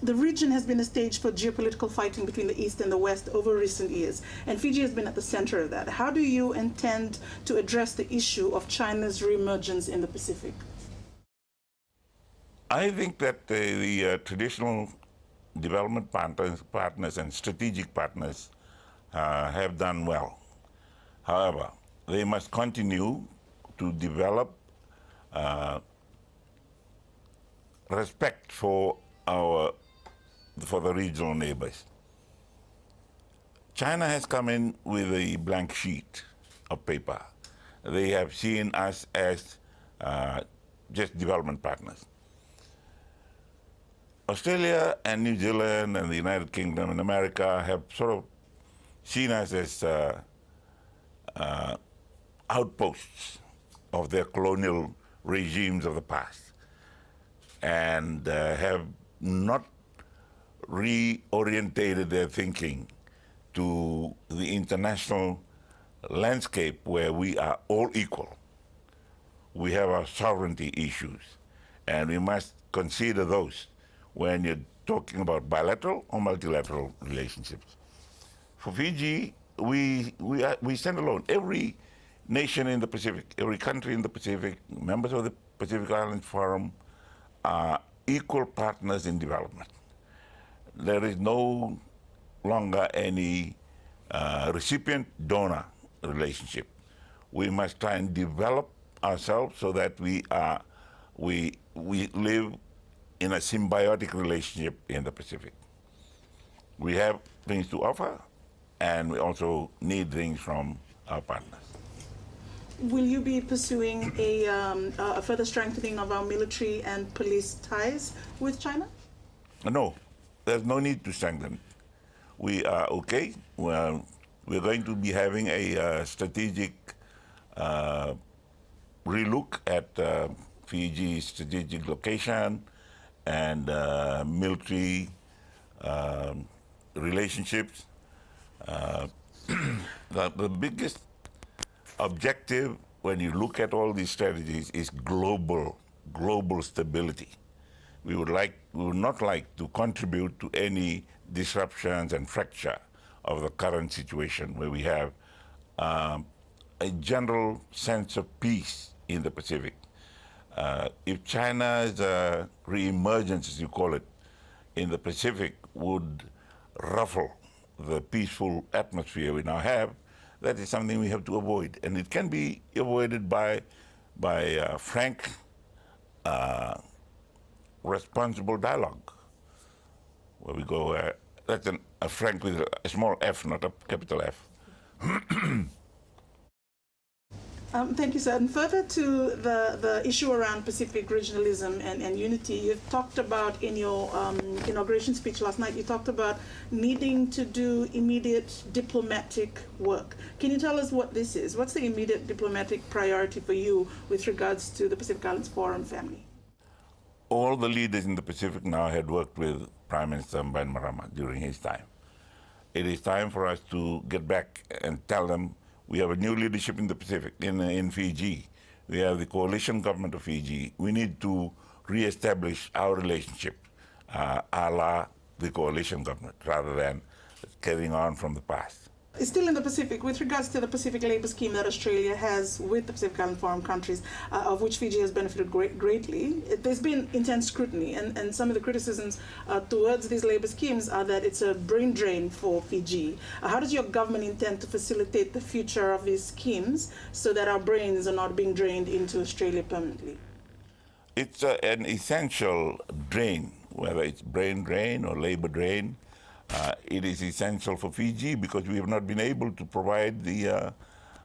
the region has been a stage for geopolitical fighting between the East and the West over recent years, and Fiji has been at the center of that. How do you intend to address the issue of China's reemergence in the Pacific? I think that the traditional development partners and strategic partners have done well. However, they must continue to develop respect for the regional neighbors. China has come in with a blank sheet of paper. They have seen us as just development partners. Australia and New Zealand and the United Kingdom and America have sort of seen us as outposts of their colonial regimes of the past, and have not reorientated their thinking to the international landscape where we are all equal. We have our sovereignty issues, and we must consider those when you're talking about bilateral or multilateral relationships. For Fiji, we stand alone. Every nation in the Pacific, every country in the Pacific, members of the Pacific Islands Forum are equal partners in development. There is no longer any recipient-donor relationship. We must try and develop ourselves so that we live in a symbiotic relationship in the Pacific. We have things to offer, and we also need things from our partners. Will you be pursuing a further strengthening of our military and police ties with China? No, there's no need to strengthen. We are okay. We're going to be having a strategic relook at Fiji's strategic location and military relationships. The biggest objective when you look at all these strategies is global stability. We would not like to contribute to any disruptions and fracture of the current situation where we have a general sense of peace in the Pacific. If China's re-emergence, as you call it, in the Pacific would ruffle the peaceful atmosphere we now have, that is something we have to avoid. And it can be avoided by frank, responsible dialogue, where we go, that's a frank with a small f, not a capital F. Thank you, sir. And further to the issue around Pacific regionalism and unity, you've talked about in your inauguration speech last night, you talked about needing to do immediate diplomatic work. Can you tell us what this is? What's the immediate diplomatic priority for you with regards to the Pacific Islands Forum family? All the leaders in the Pacific now had worked with Prime Minister Bainimarama during his time. It is time for us to get back and tell them we have a new leadership in the Pacific, in Fiji. We have the coalition government of Fiji. We need to reestablish our relationship a la the coalition government, rather than carrying on from the past. Still in the Pacific, with regards to the Pacific Labour Scheme that Australia has with the Pacific Island Forum countries, of which Fiji has benefited greatly, there's been intense scrutiny, and some of the criticisms towards these labour schemes are that it's a brain drain for Fiji. How does your government intend to facilitate the future of these schemes so that our brains are not being drained into Australia permanently? It's an essential drain, whether it's brain drain or labour drain. It is essential for Fiji because we have not been able to provide the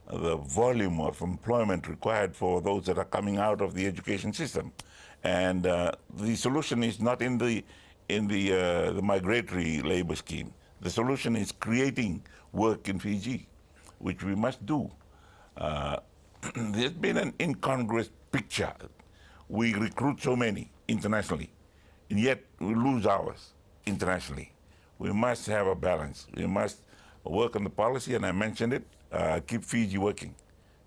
volume of employment required for those that are coming out of the education system. And the solution is not in the migratory labor scheme. The solution is creating work in Fiji, which we must do. There's been an incongruous picture. We recruit so many internationally, and yet we lose ours internationally. We must have a balance. We must work on the policy, and I mentioned it, keep Fiji working,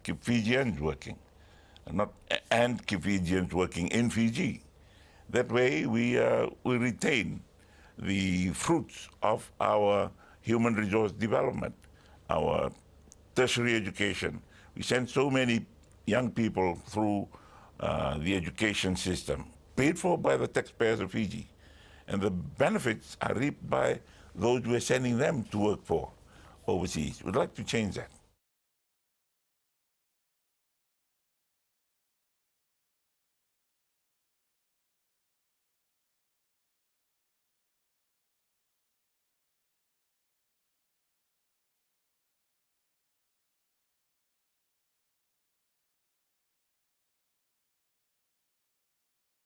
keep Fijians working, and keep Fijians working in Fiji. That way we retain the fruits of our human resource development, our tertiary education. We send so many young people through the education system, paid for by the taxpayers of Fiji. And the benefits are reaped by those we're sending them to work for overseas. We'd like to change that.